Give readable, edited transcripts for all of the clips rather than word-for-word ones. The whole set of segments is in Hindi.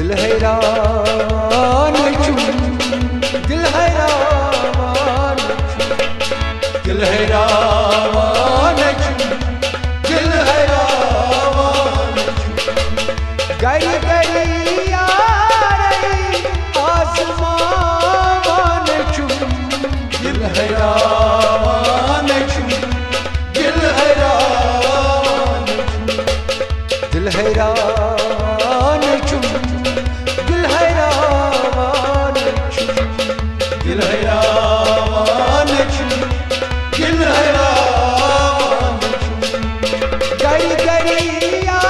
दिल हैरान क्यों, दिल हैरान क्यों, दिल हैरान क्यों, दिल हैरान क्यों। गई गई आ रही आसमान क्यों, दिल हैरान क्यों, दिल हैरान क्यों, दिल हैरान क्यों, दिल हैरान क्यों, दिल हैरान क्यों, दिल हैरान क्यों। गई गई आ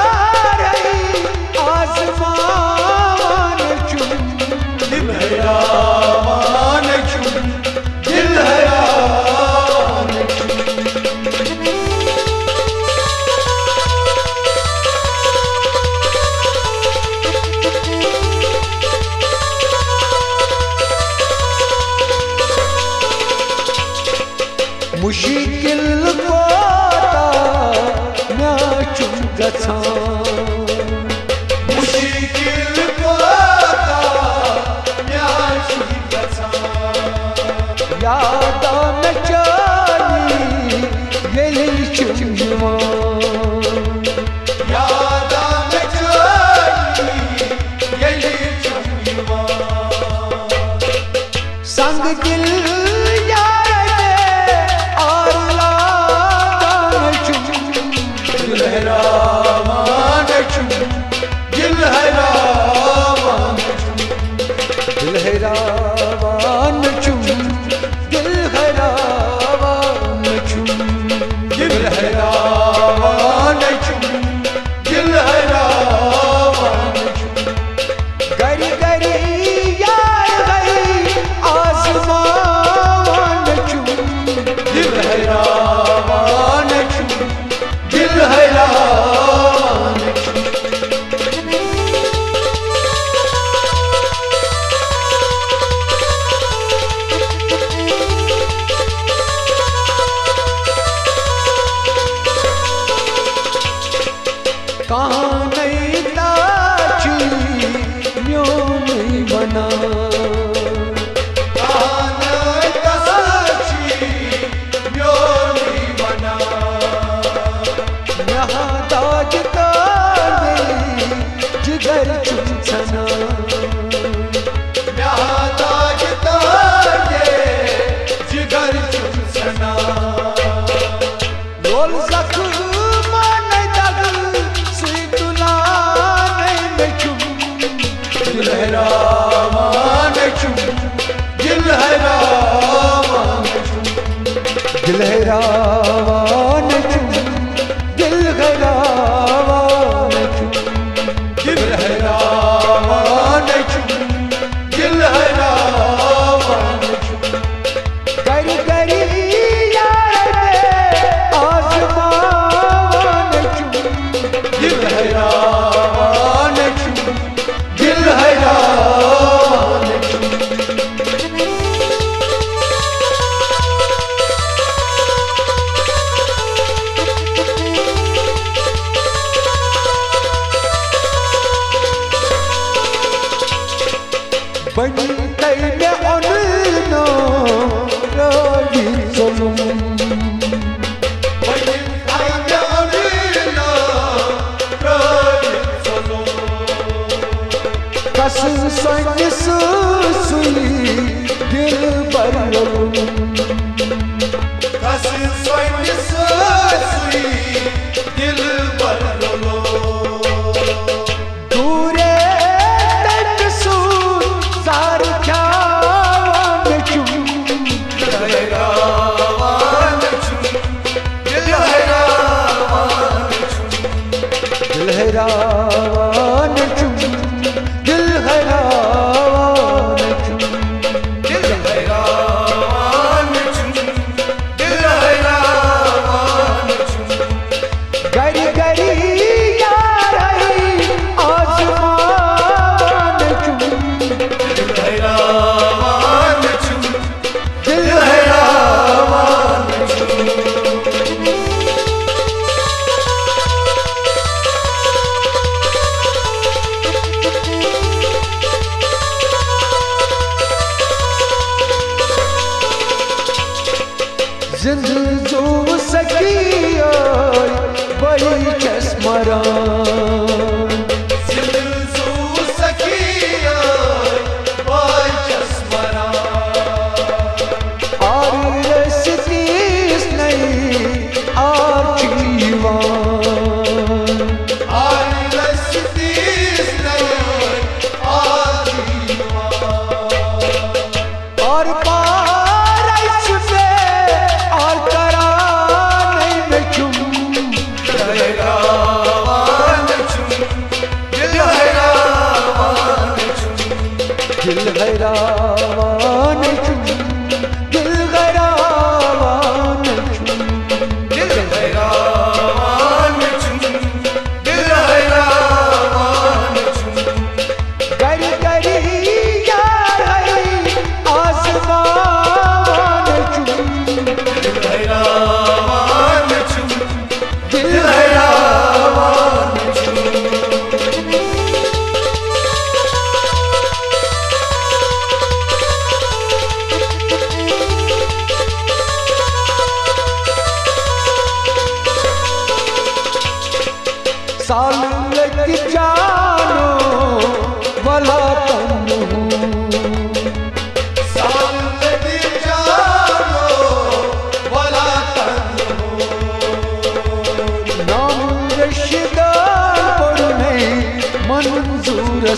रही आसमान क्यों, दिल हैरान क्यों, दिल हैरान क्यों। मुश्किल कोता म्याचुं गछां, मुश्किल कोता म्याचुं गछां। यादा न चाली येली चुंजवां, यादा न चाली येली चुंजवां। संग दिल दिल हैरान क्यों, दिल हैरान क्यों, दिल हैरान क्यों, दिल हैरान क्यों, दिल हैरान क्यों, दिल हैरान क्यों। गरी गरी यार गई आसमान क्यों, दिल हैरान क्यों, दिल हैरान क्यों। कहाँ नहीं ताची म्यों नहीं बना, कहाँ नहीं ताची म्यों नहीं बना। यहाँ दाज ताली जिगर चुनछना, यहाँ दाज ताली जिगर चुनछना। रोल जख्म नहीं दग सुई तुला नहीं में क्यों, दिल हैरान क्यों, दिल हैरान क्यों, दिल हैरान क्यों, दिल हैरान क्यों, दिल हैरान क्यों, दिल हैरान क्यों। गरी गरी यार आसमान क्यों, दिल हैरान क्यों, दिल हैरान क्यों। बनते में उन्नो रोई जुल्म, बनते में उन्नो रोई जुल्म। कस संग सुई दिल पर कस संग सुई दिल पर दूरे दिल हैरान क्यों, दिल हैरान क्यों, दिल हैरान क्यों, दिल हैरान क्यों। गरी गरी यार आई आसमान क्यों, दिल हैरान क्यों, दिल हैरान क्यों। दिल हैरान चुम दिल हैरान चुम दिल हैरान चुम दिल हैरान चुम गरी गरी यार है आसमान चुम दिल हैरान चुम दिल हैरान चुम साल लग जानो वाला तन हूँ साल लग जानो वाला तन हूँ नाम रशिदान पर नहीं मंजूर